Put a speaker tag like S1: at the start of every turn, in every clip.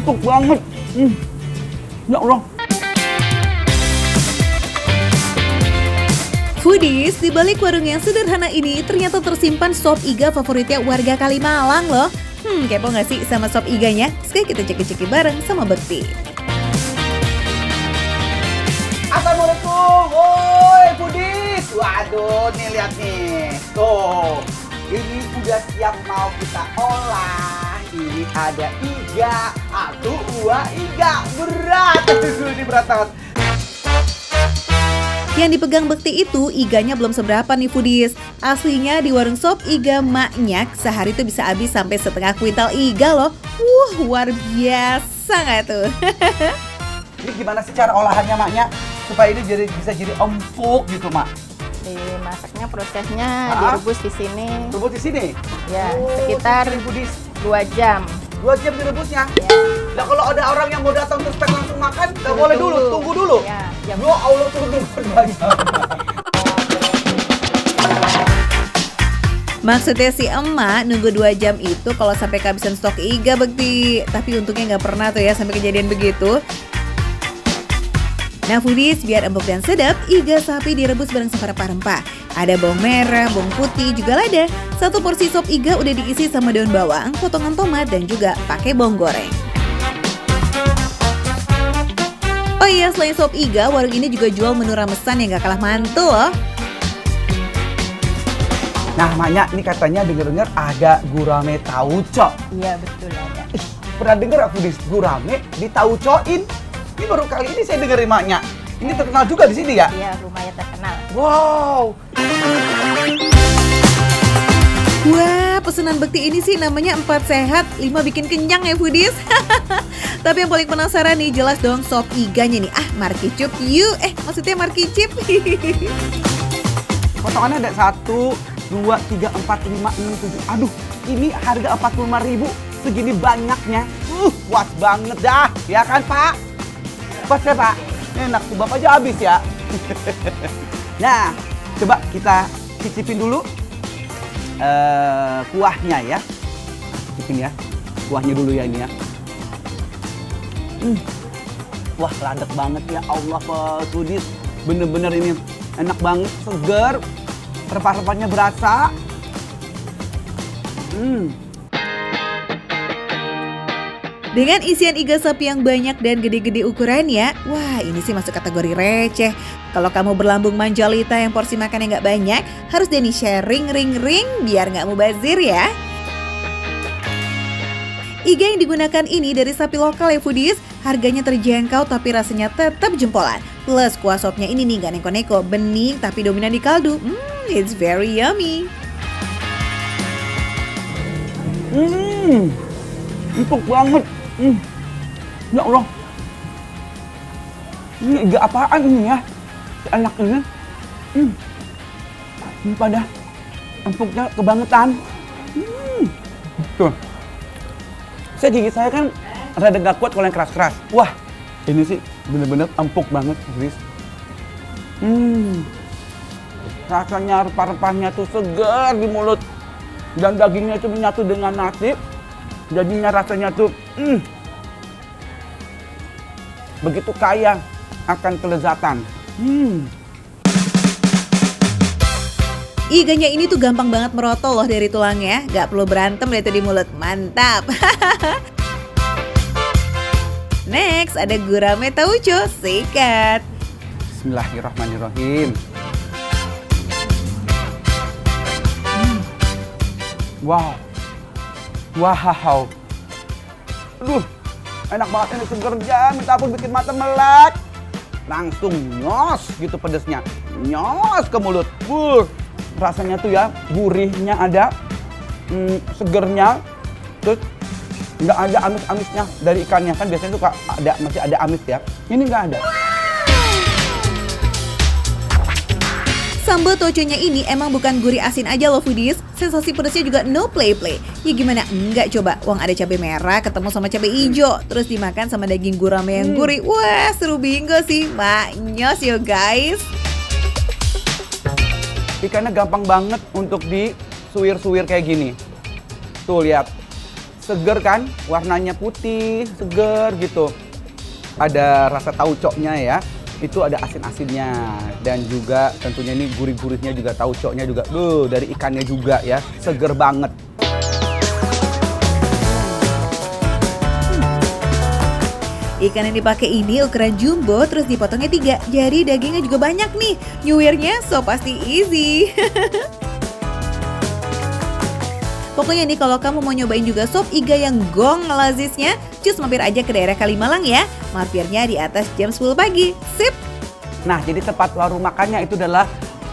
S1: empuk banget. Ya Allah.
S2: Foodies, di balik warung yang sederhana ini ternyata tersimpan sop iga favoritnya warga Kalimalang loh. Kepo nggak sih sama sop iganya? Sekarang kita cek-ceki bareng sama Bekti.
S1: Assalamualaikum, woi Foodies. Waduh, nih lihat nih. Tuh, ini udah siap mau kita olah. Ini ada iga, satu, dua, iga. Berat. Ini berat banget.
S2: Yang dipegang Bekti itu iganya belum seberapa nih Foodies. Aslinya di warung sop iga maknya sehari itu bisa habis sampai setengah kuintal iga loh. Luar biasa nggak tuh?
S1: Ini gimana sih cara olahannya maknya? Supaya ini bisa jadi empuk gitu mak.
S3: Dimasaknya prosesnya direbus di sini.
S1: Rebus di sini?
S3: Ya, sekitar 2 jam.
S1: 2 jam direbusnya?
S3: Ya.
S1: Nah kalau ada orang yang mau datang terus pengen langsung makan, nggak boleh dulu, tunggu dulu.
S3: Ya,
S1: Ya Allah, tunggu banyak.
S2: Maksudnya si emak nunggu 2 jam itu kalau sampai kehabisan stok iga Bekti. Tapi untungnya nggak pernah tuh ya sampai kejadian begitu. Nah Foodies, biar empuk dan sedap, iga sapi direbus bareng sama rempah-rempah. Ada bawang merah, bawang putih, juga lada. Satu porsi sop iga udah diisi sama daun bawang, potongan tomat, dan juga pakai bawang goreng. Oh iya, selain sop iga, warung ini juga jual menu ramesan yang gak kalah mantul loh.
S1: Nah maknya, ini katanya denger-denger ada gurame tauco.
S3: Iya betul ada.
S1: Pernah denger aku di gurame ditaucoin? Ini baru kali ini saya dengerin maknya. Ini terkenal juga di sini ya?
S3: Iya, lumayan terkenal.
S1: Wow.
S2: Wah, pesanan Bekti ini sih namanya 4 sehat, 5 bikin kenyang ya Foodies. Tapi yang paling penasaran nih, jelas dong sop iganya nih. Markicip yuk. Maksudnya markicip.
S1: Potongannya ada 1, 2, 3, 4, 5, 6, 7. Aduh, ini harga 45.000. Segini banyaknya. Puas banget dah. Ya kan Pak? Pas ya Pak? Enak tuh, Bapak aja habis ya. Nah, coba kita cicipin dulu kuahnya ya. Cicipin ya, kuahnya dulu ya ini ya. Wah, ladek banget ya Allah Pak Foodies. Bener-bener ini enak banget, segar. Rempah-rempahnya berasa.
S2: Dengan isian iga sapi yang banyak dan gede-gede ukurannya, wah ini sih masuk kategori receh. Kalau kamu berlambung manjalita yang porsi makannya nggak banyak, harus deh nih sharing ring biar nggak mubazir ya. Iga yang digunakan ini dari sapi lokal ya Foodies, harganya terjangkau tapi rasanya tetap jempolan. Plus kuah sopnya ini nih nggak neko-neko, bening tapi dominan di kaldu. It's very yummy.
S1: Empuk banget. Ya Allah. Ini iga apaan ini ya? Enak ini. Ini pada empuknya kebangetan. Tuh. Gigi saya kan rada gak kuat kalau yang keras-keras. Wah, ini sih bener-bener empuk banget, guys. Rasanya rempah-rempahnya tuh segar di mulut. Dan dagingnya itu menyatu dengan nasi. Jadinya rasanya tuh begitu kaya akan kelezatan.
S2: Iganya ini tuh gampang banget merotol loh dari tulangnya. Gak perlu berantem deh tuh di mulut. Mantap. Next ada gurame tauco. Sikat.
S1: Bismillahirrahmanirrahim. Wow. Wow. Aduh, enak banget ini, segernya, minta ampun bikin mata melek. Langsung nyos gitu pedesnya. Nyos ke mulut. Rasanya tuh ya, gurihnya ada, segernya, terus nggak ada amis-amisnya dari ikannya. Kan biasanya tuh masih ada amis ya. Ini nggak ada.
S2: Sambal toconya ini emang bukan gurih asin aja loh Foodies, sensasi pedasnya juga no play-play. Ya gimana enggak coba, uang ada cabai merah ketemu sama cabai hijau, terus dimakan sama daging gurame yang gurih. Wah seru bingo sih, maknyos yo guys.
S1: Ikannya gampang banget untuk disuwir-suwir kayak gini. Tuh lihat, seger kan, warnanya putih, seger gitu. Ada rasa taucoknya ya, itu ada asin-asinnya. Dan juga tentunya ini gurih-gurihnya juga, taucoknya juga, dari ikannya juga ya, seger banget.
S2: Ikan yang dipakai ini ukuran jumbo, terus dipotongnya 3, jadi dagingnya juga banyak nih. Nyuwirnya so pasti easy. Pokoknya nih kalau kamu mau nyobain juga sop iga yang gong lazisnya, cus mampir aja ke daerah Kalimalang ya. Mampirnya di atas jam 10 pagi. Sip!
S1: Nah, jadi tempat warung makannya itu adalah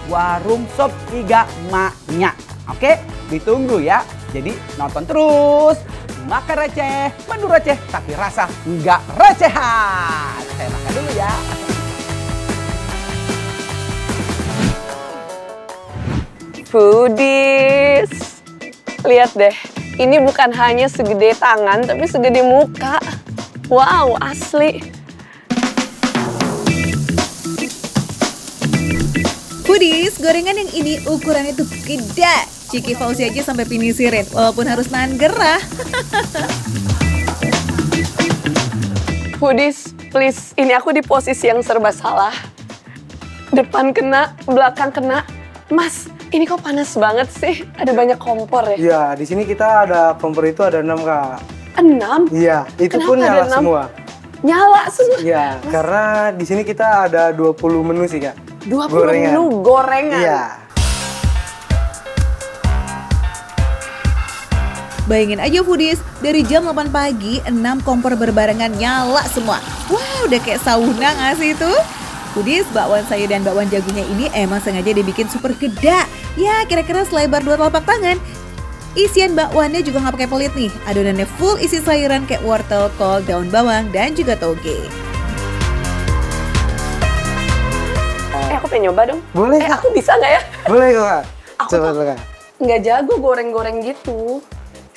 S1: warung sop iga maknya. Oke, ditunggu ya. Jadi nonton terus. Makan receh, menu receh, tapi rasa nggak recehan. Saya makan dulu ya.
S4: Foodies, lihat deh, ini bukan hanya segede tangan, tapi segede muka. Wow, asli.
S2: Foodies, gorengan yang ini ukurannya tuh gede. Ciki Fauzi aja sampai pinisirin, walaupun harus nahan gerah.
S4: Foodies, please, ini aku di posisi yang serba salah. Depan kena, belakang kena. Mas, ini kok panas banget sih? Ada banyak kompor ya?
S5: Iya, di sini kita ada kompor itu ada 6, Kak.
S4: 6?
S5: Iya, itu
S4: Kenapa
S5: pun
S4: ada
S5: nyala
S4: 6?
S5: semua.
S4: Nyala semua?
S5: Iya, karena di sini kita ada 20 menu sih, Kak.
S4: 20 menu gorengan?
S5: Iya.
S2: Bayangin aja Foodies, dari jam 8 pagi 6 kompor berbarengan nyala semua. Wah, udah kayak sauna nggak sih itu? Foodies, bakwan sayur dan bakwan jagungnya ini emang sengaja dibikin super gede. Ya, kira-kira selebar 2 telapak tangan. Isian bakwannya juga nggak pakai pelit nih. Adonannya full isi sayuran kayak wortel, kol, daun bawang, dan juga toge.
S4: Aku pengen nyoba dong.
S5: Boleh, Kak.
S4: Aku bisa nggak ya?
S5: Boleh, Kak.
S4: Aku
S5: Coba,
S4: tuh
S5: Kak.
S4: nggak jago goreng-goreng gitu.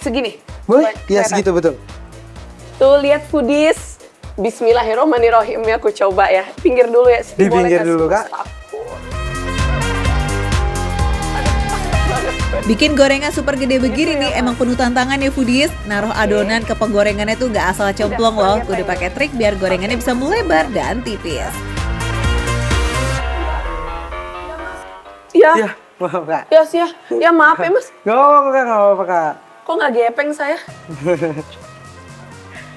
S4: Segini?
S5: Boleh?
S4: Coba,
S5: Iya,
S4: kelihatan.
S5: segitu betul.
S4: Tuh, lihat Foodies. Bismillahirrahmanirrahim ya, aku coba ya. Pinggir dulu ya.
S5: Di
S4: Boleh
S5: pinggir
S4: kasih
S5: dulu, Kak.
S4: aku.
S2: Bikin gorengan super gede begini nih emang penuh tantangan ya Foodies. Naruh adonan ke penggorengannya tuh nggak asal cemplung loh. Kudu pakai trik biar gorengannya bisa melebar dan tipis.
S4: Ya,
S5: Iya, maaf, Kak.
S4: ya maaf ya Mas.
S5: Nggak apa-apa, Kak. Nggak apa-apa, Kak.
S4: Kok nggak gepeng saya?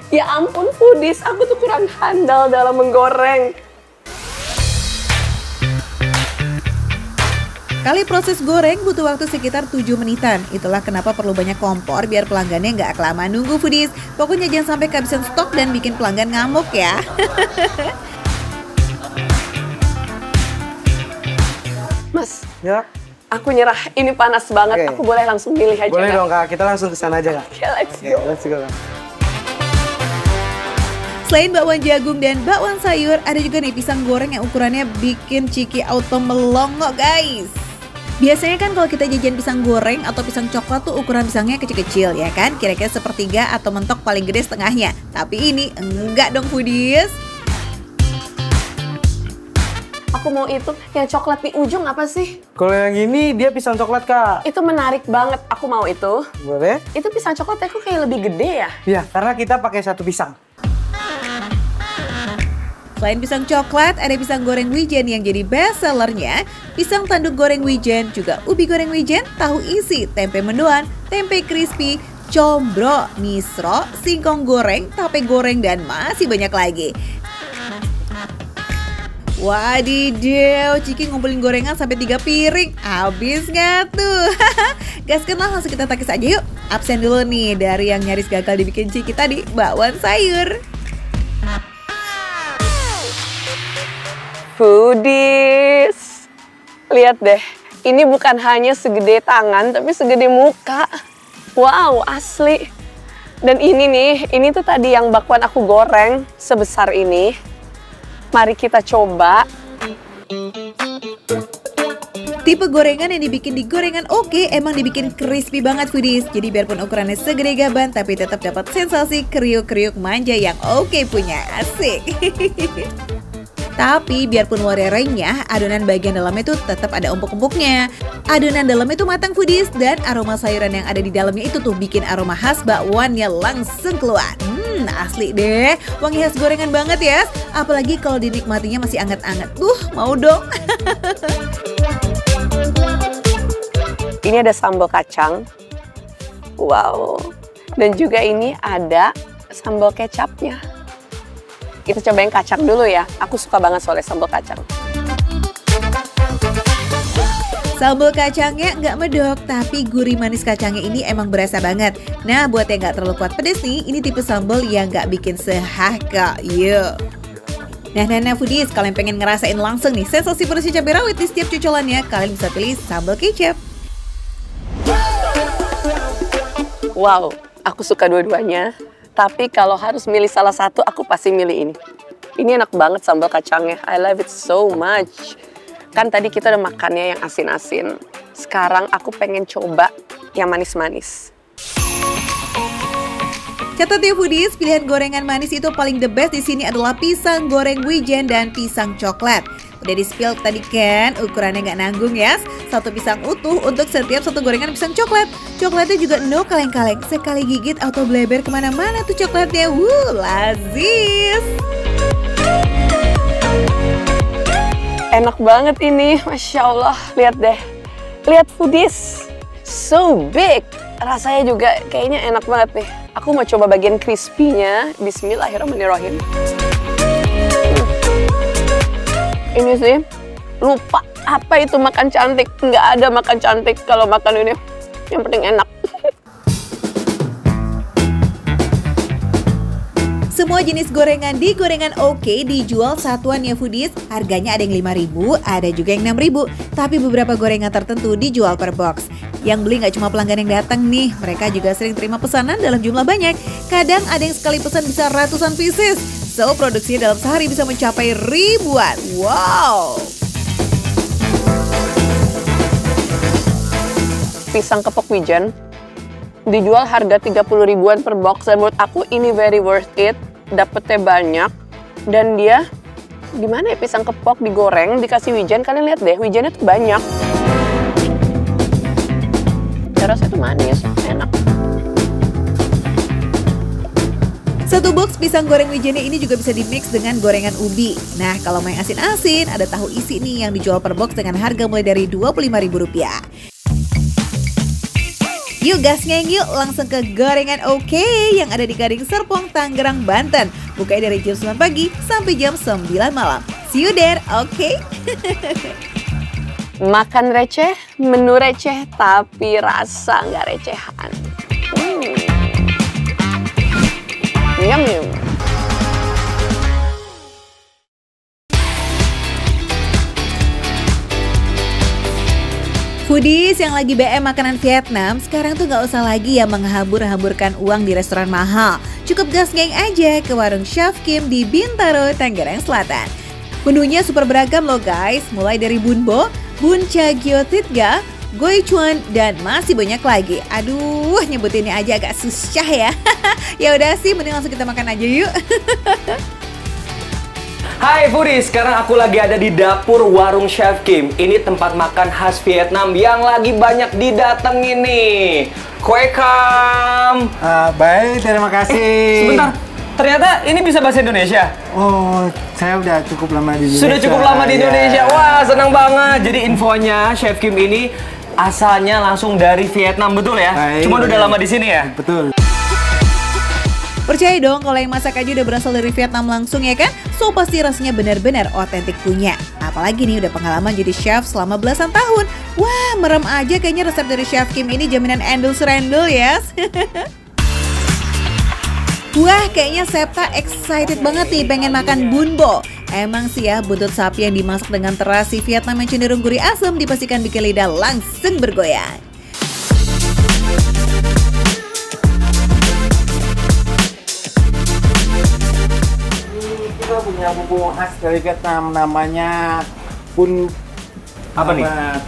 S4: Ya ampun Foodies, aku tuh kurang handal dalam menggoreng.
S2: Kali proses goreng butuh waktu sekitar 7 menitan. Itulah kenapa perlu banyak kompor biar pelanggannya nggak kelamaan nunggu Foodies. Pokoknya jangan sampai kehabisan stok dan bikin pelanggan ngamuk ya.
S4: Mas,
S5: Ya,
S4: aku nyerah. Ini panas banget.
S5: Oke.
S4: Aku boleh langsung milih aja
S5: boleh
S4: nggak?
S5: dong, Kak. Kita langsung ke sana aja, Kak.
S4: Oke, let's
S5: Oke,
S4: go.
S5: let's go, Kak.
S2: Selain bakwan jagung dan bakwan sayur, ada juga nih pisang goreng yang ukurannya bikin Ciki auto melongo guys. Biasanya kan kalau kita jajan pisang goreng atau pisang coklat tuh ukuran pisangnya kecil-kecil ya kan? Kira-kira sepertiga atau mentok paling gede setengahnya. Tapi ini enggak dong Foodies.
S4: Aku mau itu, yang coklat di ujung apa sih?
S5: Kalau yang ini dia pisang coklat, Kak.
S4: Itu menarik banget, aku mau itu.
S5: Boleh?
S4: Itu pisang coklatnya kok kayak lebih gede ya?
S5: Iya, karena kita pakai 1 pisang.
S2: Selain pisang coklat, ada pisang goreng wijen yang jadi best sellernya, pisang tanduk goreng wijen, juga ubi goreng wijen, tahu isi, tempe mendoan, tempe crispy, combro, misro, singkong goreng, tape goreng, dan masih banyak lagi. Wadidaw, Ciki ngumpulin gorengan sampai 3 piring. Habis nggak tuh? Gaskan lah, langsung kita takis aja yuk. Absen dulu nih dari yang nyaris gagal dibikin Ciki tadi, bakwan sayur.
S4: Foodies, lihat deh. Ini bukan hanya segede tangan, tapi segede muka. Wow, asli. Dan ini nih, ini tuh tadi yang bakwan aku goreng sebesar ini. Mari kita coba.
S2: Tipe gorengan yang dibikin di Gorengan Oke emang dibikin crispy banget Foodies. Jadi biarpun ukurannya segede gaban tapi tetap dapat sensasi kriuk-kriuk manja yang Oke punya. Asik. Tapi biarpun waria renyah, adonan bagian dalamnya tuh tetap ada empuk-empuknya. Adonan dalamnya tuh matang foodies dan aroma sayuran yang ada di dalamnya itu tuh bikin aroma khas bakwannya langsung keluar. Asli deh, wangi khas gorengan banget ya. Apalagi kalau dinikmatinya masih anget-anget. Mau dong.
S4: Ini ada sambal kacang. Wow. Dan juga ini ada sambal kecapnya. Kita cobain kacang dulu ya. Aku suka banget soalnya sambal kacang.
S2: Sambal kacangnya nggak medok, tapi gurih manis kacangnya ini emang berasa banget. Nah, buat yang nggak terlalu kuat pedes nih, ini tipe sambal yang nggak bikin sehah kok. Yuk. Nah, foodies, kalian pengen ngerasain langsung nih sensasi pedasnya cabai rawit di setiap cucolannya, kalian bisa pilih sambal kecap.
S4: Wow, aku suka dua-duanya. Tapi kalau harus milih salah satu, aku pasti milih ini. Ini enak banget sambal kacangnya. I love it so much. Kan tadi kita udah makannya yang asin-asin. Sekarang aku pengen coba yang manis-manis.
S2: Catat ya foodies, pilihan gorengan manis itu paling the best di sini adalah pisang goreng wijen dan pisang coklat. Udah di-spill tadi kan, ukurannya nggak nanggung ya. Satu pisang utuh untuk setiap satu gorengan pisang coklat. Coklatnya juga no kaleng-kaleng, sekali gigit auto bleber kemana-mana tuh coklatnya. Lazis.
S4: Enak banget ini, Masya Allah. Lihat deh, lihat foodies, so big. Rasanya juga kayaknya enak banget nih. Aku mau coba bagian crispy-nya. Bismillahirrahmanirrahim. Ini sih, lupa apa itu makan cantik. Nggak ada makan cantik kalau makan ini. Yang penting enak.
S2: Semua jenis gorengan di Gorengan Oke dijual satuan ya foodies. Harganya ada yang 5.000, ada juga yang 6.000. Tapi beberapa gorengan tertentu dijual per box. Yang beli nggak cuma pelanggan yang datang nih, mereka juga sering terima pesanan dalam jumlah banyak. Kadang ada yang sekali pesan bisa ratusan pieces. So, produksinya dalam sehari bisa mencapai ribuan. Wow!
S4: Pisang kepok wijen dijual harga 30 ribuan per box. Dan menurut aku ini very worth it. Dapetnya banyak. Dan dia, gimana ya, pisang kepok digoreng, dikasih wijen. Kalian lihat deh, wijennya tuh banyak. Rasanya tuh manis, enak.
S2: Satu box pisang goreng wijennya ini juga bisa dimix dengan gorengan ubi. Nah, kalau mau yang asin-asin, ada tahu isi nih yang dijual per box dengan harga mulai dari Rp25.000. Yuk gasngeng yuk, langsung ke Gorengan Oke yang ada di Gading Serpong, Tangerang, Banten. Bukanya dari jam 9 pagi sampai jam 9 malam. See you there, oke?
S4: Makan receh, menu receh, tapi rasa nggak recehan. Yum yum.
S2: Foodies yang lagi BM makanan Vietnam, sekarang tuh nggak usah lagi ya menghambur-hamburkan uang di restoran mahal. Cukup gasngeng aja ke warung Chef Kim di Bintaro, Tangerang Selatan. Menunya super beragam loh guys, mulai dari Bun Bo, Bun Cha Gyo Thit Ga, Goi Chuan, dan masih banyak lagi. Aduh, nyebutinnya aja agak susah ya. Ya udah sih, mending langsung kita makan aja yuk.
S6: Hai foodies, sekarang aku lagi ada di dapur warung Chef Kim. Ini tempat makan khas Vietnam yang lagi banyak didatengin nih. Kue Kam.
S5: Baik, terima kasih.
S6: Sebentar, ternyata ini bisa bahasa Indonesia?
S5: Oh, saya udah cukup lama di Indonesia.
S6: Sudah cukup lama di Indonesia,
S5: Ya.
S6: Wah senang banget. Jadi infonya Chef Kim ini asalnya langsung dari Vietnam, betul ya?
S5: Baik,
S6: Cuma udah
S5: baik.
S6: lama di sini ya?
S5: Betul.
S2: Percaya dong kalau yang masak aja udah berasal dari Vietnam langsung ya kan? So pasti rasanya benar-benar otentik punya. Apalagi nih udah pengalaman jadi chef selama belasan tahun. Wah, merem aja kayaknya resep dari Chef Kim ini jaminan endul serendul ya. Wah, kayaknya Septa excited banget nih pengen makan Bun Bo. Emang sih ya, buntut sapi yang dimasak dengan terasi Vietnam yang cenderung gurih asam dipastikan bikin lidah langsung bergoyang.
S5: Kita punya bumbu khas dari Vietnam, namanya Bun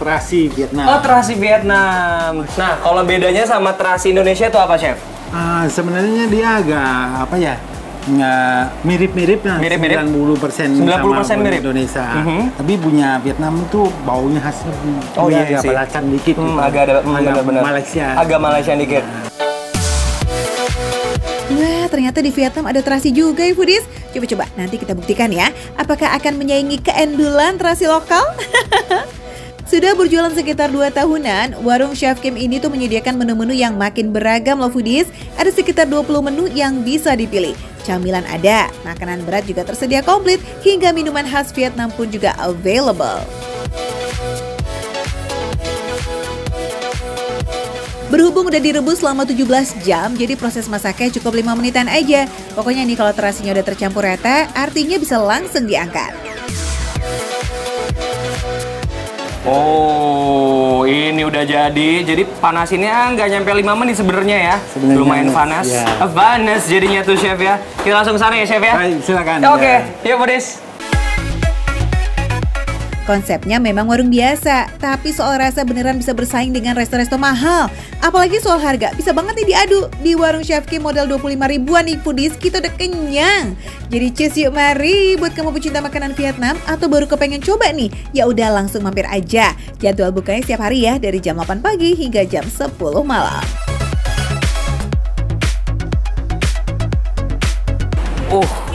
S5: terasi Vietnam.
S6: Oh, terasi Vietnam. Nah, kalau bedanya sama terasi Indonesia itu apa, Chef?
S5: Sebenarnya dia agak
S7: mirip-mirip lah.
S6: Mirip-mirip.
S7: 90%
S6: 90%
S7: sama
S6: mirip.
S7: Indonesia.
S6: Mhm.
S7: Tapi punya Vietnam itu baunya khas lebih.
S6: Oh iya
S7: agak
S6: sih.
S7: balacan dikit. gitu.
S6: Agak ada benar-benar.
S7: Malaysia.
S6: Agak Malaysia dikit.
S2: Wah, ternyata di Vietnam ada terasi juga ya foodies. Coba-coba nanti kita buktikan ya, apakah akan menyaingi keendulan terasi lokal? Sudah berjualan sekitar 2 tahunan, warung Chef Kim ini tuh menyediakan menu-menu yang makin beragam loh foodies. Ada sekitar 20 menu yang bisa dipilih. Camilan ada, makanan berat juga tersedia komplit, hingga minuman khas Vietnam pun juga available. Berhubung udah direbus selama 17 jam, jadi proses masaknya cukup 5 menitan aja. Pokoknya nih kalau terasinya udah tercampur rata, artinya bisa langsung diangkat.
S6: Oh, ini udah jadi. Jadi panasinnya nggak nyampe 5 menit sebenarnya ya.
S7: Sebenarnya
S6: Lumayan panas.
S7: ya.
S6: Panas jadinya tuh chef ya. Kita langsung sana ya chef ya.
S7: Baik, silakan.
S6: Oke, yuk Budis.
S2: Konsepnya memang warung biasa, tapi soal rasa beneran bisa bersaing dengan resto-resto mahal. Apalagi soal harga, bisa banget nih diadu. Di warung Chef Kim modal 25 ribuan nih foodies, kita udah kenyang. Jadi cheers yuk, mari buat kamu pecinta makanan Vietnam atau baru kepengen coba nih, ya udah langsung mampir aja. Jadwal bukanya setiap hari ya, dari jam 8 pagi hingga jam 10 malam.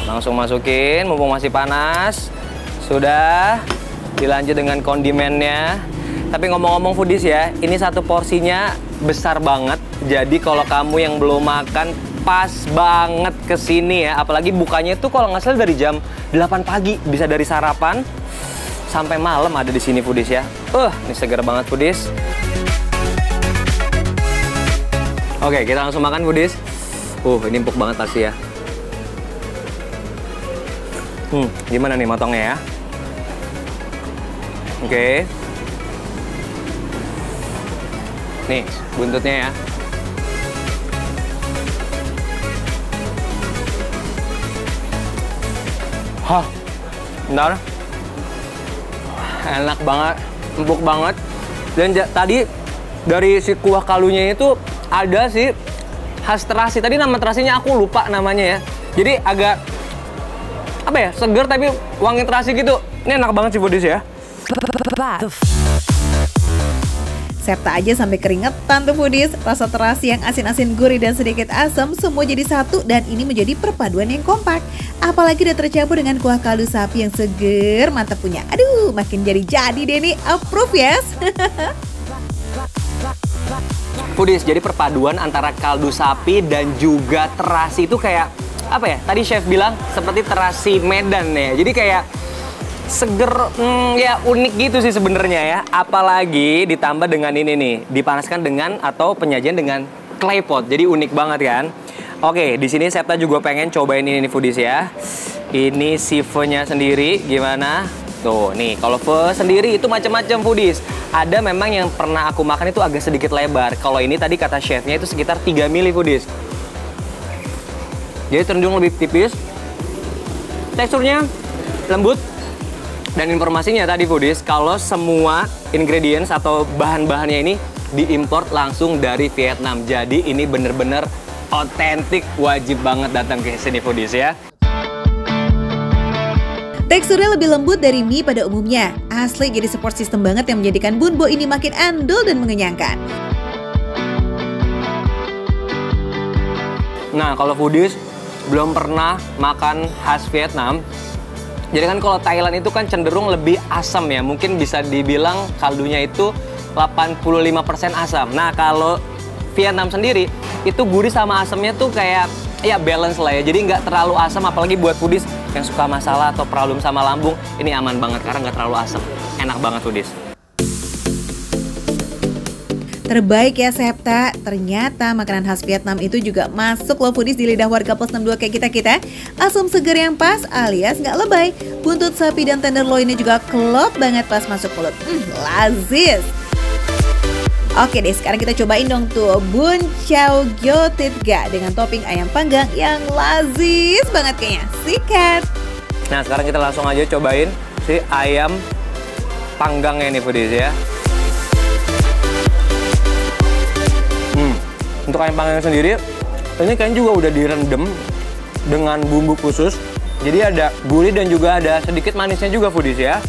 S6: Langsung masukin, mumpung masih panas. Sudah. Dilanjut dengan kondimennya. Tapi ngomong-ngomong foodies ya, ini satu porsinya besar banget. Jadi kalau kamu yang belum makan, pas banget kesini ya. Apalagi bukanya itu kalau nggak salah dari jam 8 pagi. Bisa dari sarapan sampai malam ada di sini foodies ya. Ini segar banget foodies. Oke, kita langsung makan foodies. Ini empuk banget pasti ya. Gimana nih motongnya ya? Oke. Nih, buntutnya ya. Bentar. Enak banget, empuk banget. Dan tadi dari si kuah kaldunya itu ada sih khas terasi. Tadi nama terasinya aku lupa namanya ya. Jadi agak apa ya, seger tapi wangi terasi gitu. Ini enak banget sih foodies ya.
S2: Septa aja sampai keringetan tuh foodies. Rasa terasi yang asin-asin gurih dan sedikit asam semua jadi satu dan ini menjadi perpaduan yang kompak. Apalagi udah tercampur dengan kuah kaldu sapi yang seger, mantap punya. Aduh, makin jadi deh nih. Approve yes.
S6: Foodies, jadi perpaduan antara kaldu sapi dan juga terasi itu kayak apa ya? Tadi chef bilang seperti terasi Medan ya. Jadi kayak seger, ya unik gitu sih sebenarnya ya. Apalagi ditambah dengan ini nih, dipanaskan dengan atau penyajian dengan clay pot. Jadi unik banget kan? Oke, di sini Septa juga pengen cobain ini nih foodies ya. Ini si pho-nya sendiri gimana? Tuh, nih kalau pho sendiri itu macam-macam foodies. Ada memang yang pernah aku makan itu agak sedikit lebar. Kalau ini tadi kata chefnya itu sekitar 3 mili foodies. Jadi cenderung lebih tipis. Teksturnya lembut. Dan informasinya tadi foodies, kalau semua ingredients atau bahan-bahannya ini diimport langsung dari Vietnam. Jadi ini bener-bener otentik, wajib banget datang ke sini foodies ya.
S2: Teksturnya lebih lembut dari mie pada umumnya. Asli jadi support system banget yang menjadikan bun bo ini makin endul dan mengenyangkan.
S6: Nah, kalau foodies belum pernah makan khas Vietnam, jadi kan kalau Thailand itu kan cenderung lebih asam ya. Mungkin bisa dibilang kaldunya itu 85% asam. Nah, kalau Vietnam sendiri itu gurih sama asamnya tuh kayak ya balance lah ya. Jadi nggak terlalu asam, apalagi buat foodies yang suka masalah atau problem sama lambung, ini aman banget karena nggak terlalu asam. Enak banget foodies.
S2: Terbaik ya Septa, ternyata makanan khas Vietnam itu juga masuk loh foodies di lidah warga plus 62 kayak kita-kita. Asam segar yang pas alias nggak lebay. Buntut sapi dan tenderloinnya juga klop banget pas masuk mulut. Lazis. Oke deh, sekarang kita cobain dong tuh bun chow gyo thit ga dengan topping ayam panggang yang lazis banget kayaknya. Sikat.
S6: Nah, sekarang kita langsung aja cobain si ayam panggangnya nih foodies ya. Untuk ayam panggang sendiri, ini kayaknya juga udah direndam dengan bumbu khusus. Jadi ada gurih dan juga ada sedikit manisnya juga foodies ya.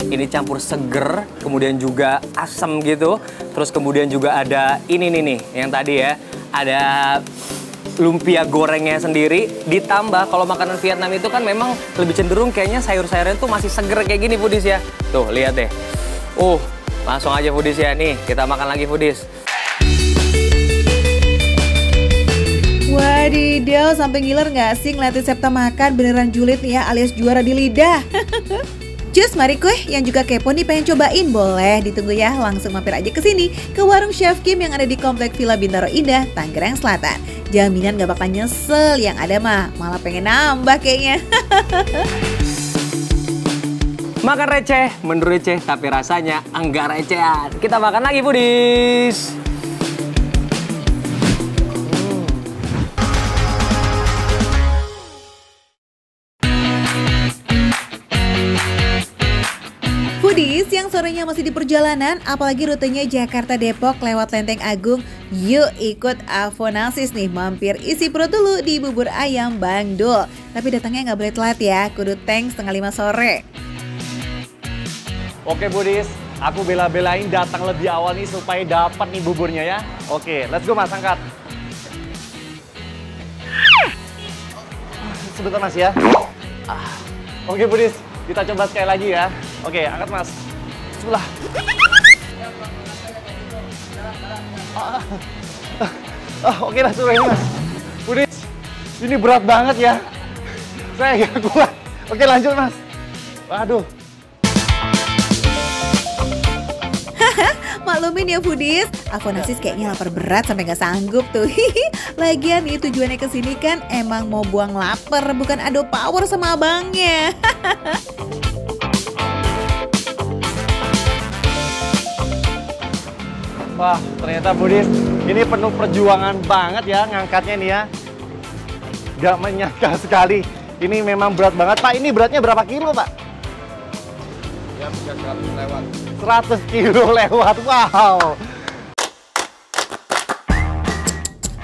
S6: Ini campur seger, kemudian juga asam gitu. Terus kemudian juga ada ini nih yang tadi ya. Ada lumpia gorengnya sendiri. Ditambah kalau makanan Vietnam itu kan memang lebih cenderung kayaknya sayur-sayurnya tuh masih seger kayak gini foodies ya. Tuh lihat deh. Langsung aja foodies ya. Nih kita makan lagi foodies.
S2: Wadidaw, sampai ngiler nggak sih ngeliatin Septa makan? Beneran julid nih ya, alias juara di lidah. Cus, mari kuy, yang juga kepo nih pengen cobain, boleh ditunggu ya, langsung mampir aja ke sini, ke warung Chef Kim yang ada di Komplek Villa Bintaro Indah, Tangerang Selatan. Jaminan gak bakal nyesel, yang ada mah malah pengen nambah kayaknya.
S6: Makan receh, menurut receh, tapi rasanya enggak recehan. Kita makan lagi foodies.
S2: Foodies yang sorenya masih di perjalanan, apalagi rutenya Jakarta Depok lewat Lenteng Agung, yuk ikut Avonasis nih, mampir isi perut dulu di bubur ayam Bang Dul. Tapi datangnya nggak boleh telat ya, kudu tank 4:30 sore.
S8: Oke foodies, aku bela-belain datang lebih awal nih supaya dapat nih buburnya ya. Oke, let's go mas, angkat. Sebentar mas ya. Oke foodies, kita coba sekali lagi ya. Oke, angkat mas. Sebelah. Oke lah, suruh mas. Foodies, ini berat banget ya. Saya gak kuat. Oke lanjut mas. Waduh.
S2: Maklumin ya foodies, Avonasis kayaknya lapar berat sampai nggak sanggup tuh. Lagian nih tujuannya kesini kan emang mau buang lapar, bukan ado power sama abangnya.
S8: Wah, ternyata foodies ini penuh perjuangan banget ya ngangkatnya nih ya. Gak menyangka sekali. Ini memang berat banget. Pak, ini beratnya berapa kilo, Pak? Ya, 100 lewat. 100 kilo lewat, wow.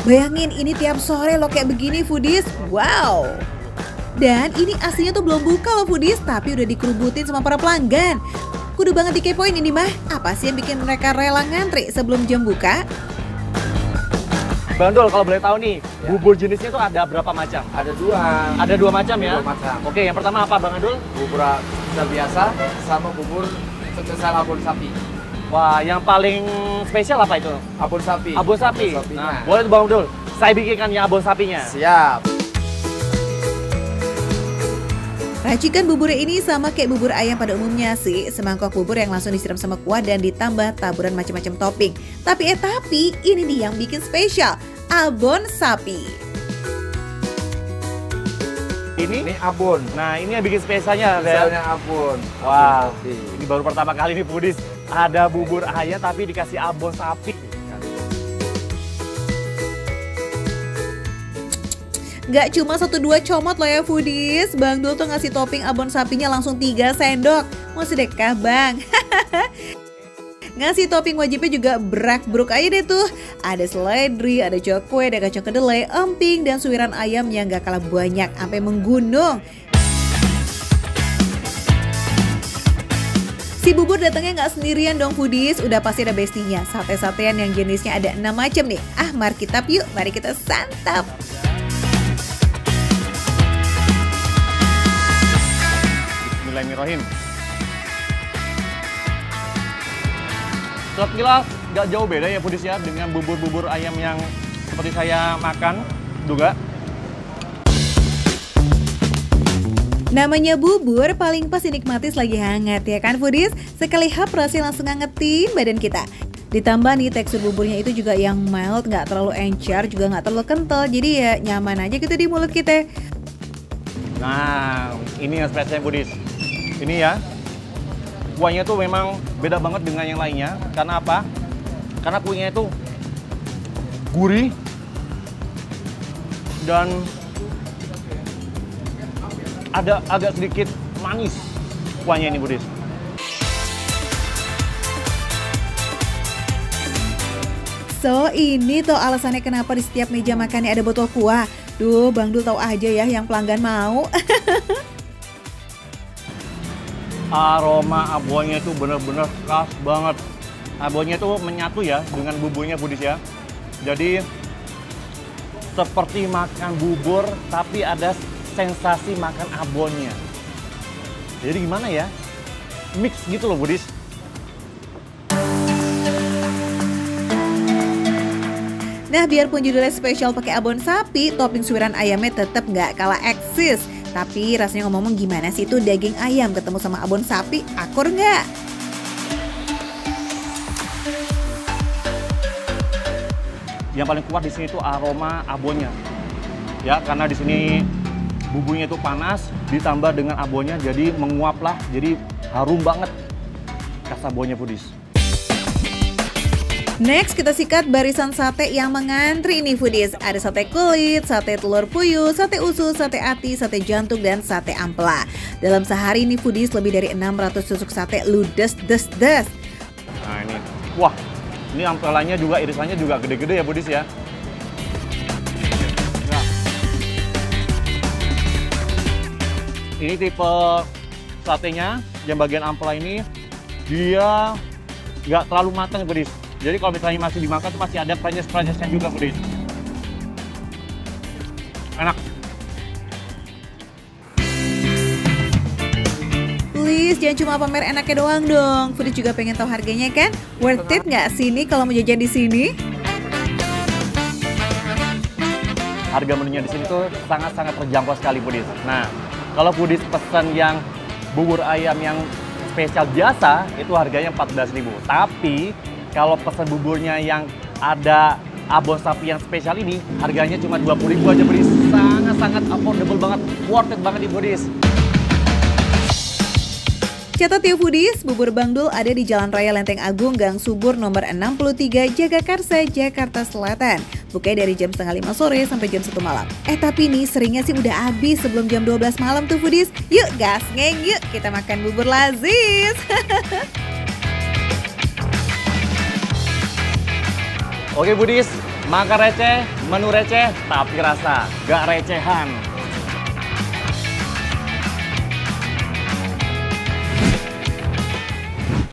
S2: Bayangin ini tiap sore lo kayak begini foodies, wow. Dan ini aslinya tuh belum buka loh foodies, tapi udah dikerubutin sama para pelanggan. Kudu banget dikepoin ini mah, apa sih yang bikin mereka rela ngantri sebelum jam buka?
S8: Bang Dul, kalau boleh tahu nih, bubur jenisnya tuh ada berapa macam?
S9: Ada dua.
S8: Ada dua macam ya?
S9: Dua macam.
S8: Oke, yang pertama apa Bang Dul?
S9: Bubur spesial biasa sama bubur spesial abon sapi.
S8: Wah, yang paling spesial apa itu?
S9: Abon sapi.
S8: Abon sapi.
S9: Abon sapinya.
S8: Nah, boleh tuh Bang Dul, saya bikinkan ya abon sapinya.
S9: Siap.
S2: Racikan bubur ini sama kayak bubur ayam pada umumnya sih, semangkok bubur yang langsung disiram sama kuah dan ditambah taburan macam-macam topping. Tapi ini nih yang bikin spesial, abon sapi.
S8: Ini
S9: abon.
S8: Nah, ini yang bikin spesialnya.
S9: Spesialnya abon.
S8: Wah,
S9: Abon sapi.
S8: ini baru pertama kali nih foodies ada bubur ayam tapi dikasih abon sapi.
S2: Gak cuma 1-2 comot loh ya foodies, Bang Dul tuh ngasih topping abon sapinya langsung 3 sendok. Mau sedekah bang? Ngasih topping wajibnya juga brak-bruk aja deh tuh. Ada seledri, ada cokwe, ada kacang kedelai, emping, dan suiran ayam yang gak kalah banyak sampai menggunung. Si bubur datangnya nggak sendirian dong foodies, udah pasti ada bestinya. Sate-satean yang jenisnya ada 6 macam nih. Mari kita yuk, mari kita santap.
S8: Bismillahirrahmanirrahim. Sekilas nggak jauh beda ya foodies ya dengan bubur-bubur ayam yang seperti saya makan juga.
S2: Namanya bubur paling pas dinikmati selagi hangat ya kan foodies? Sekali hap rasanya langsung ngangetin badan kita. Ditambah nih tekstur buburnya itu juga yang mild, nggak terlalu encer, juga nggak terlalu kental. Jadi ya nyaman aja gitu di mulut kita.
S8: Nah, ini yang spesial foodies. Ini ya, kuahnya tuh memang beda banget dengan yang lainnya. Karena apa? Karena kuahnya itu gurih dan ada agak sedikit manis kuahnya ini foodies.
S2: So, ini tuh alasannya kenapa di setiap meja makannya ada botol kuah. Duh, Bang Dul tahu aja ya yang pelanggan mau.
S8: Aroma abonnya itu bener-bener khas banget. Abonnya itu menyatu ya dengan bumbunya Budis ya. Jadi seperti makan bubur tapi ada sensasi makan abonnya. Jadi gimana ya? Mix gitu loh Budis.
S2: Nah, biarpun judulnya spesial pakai abon sapi, topping suiran ayamnya tetap nggak kalah eksis. Tapi rasanya ngomong-ngomong gimana sih tuh daging ayam ketemu sama abon sapi, akur nggak?
S8: Yang paling kuat di sini tuh aroma abonnya. Ya, karena di sini bumbunya itu panas, ditambah dengan abonnya, jadi menguap lah, jadi harum banget khas abonnya Budis.
S2: Next, kita sikat barisan sate yang mengantri nih foodies. Ada sate kulit, sate telur puyuh, sate usus, sate ati, sate jantung, dan sate ampela. Dalam sehari nih foodies lebih dari 600 tusuk sate ludes des.
S8: Nah ini, wah, ini ampelanya juga, irisannya juga gede-gede ya Budis ya. Nah. Ini tipe satenya, yang bagian ampela ini, dia nggak terlalu matang Budis. Jadi kalau misalnya masih dimakan tuh masih ada prances-prancesnya juga Budis. Enak.
S2: Please, jangan cuma pamer enaknya doang dong. Foodies juga pengen tahu harganya kan? Worth it nggak sih nih kalau mau jajan di sini?
S8: Harga menunya di sini tuh sangat-sangat terjangkau sekali Budis. Nah, kalau Budis pesan yang bubur ayam yang spesial biasa, itu harganya 14.000. Tapi kalau pesan buburnya yang ada abon sapi yang spesial ini, harganya cuma 20.000 aja Budis. Sangat-sangat affordable banget, worth it banget di Budis.
S2: Catat ya foodies, bubur Bang Dul ada di Jalan Raya Lenteng Agung, Gang Subur nomor 63, Jagakarsa, Jakarta Selatan. Bukanya dari jam setengah 5 sore sampai jam 1 malam. Tapi nih seringnya sih udah habis sebelum jam 12 malam tuh foodies. Yuk gas ngeng, yuk kita makan bubur lazis.
S8: Oke Budis, makan receh, menu receh, tapi rasa gak recehan.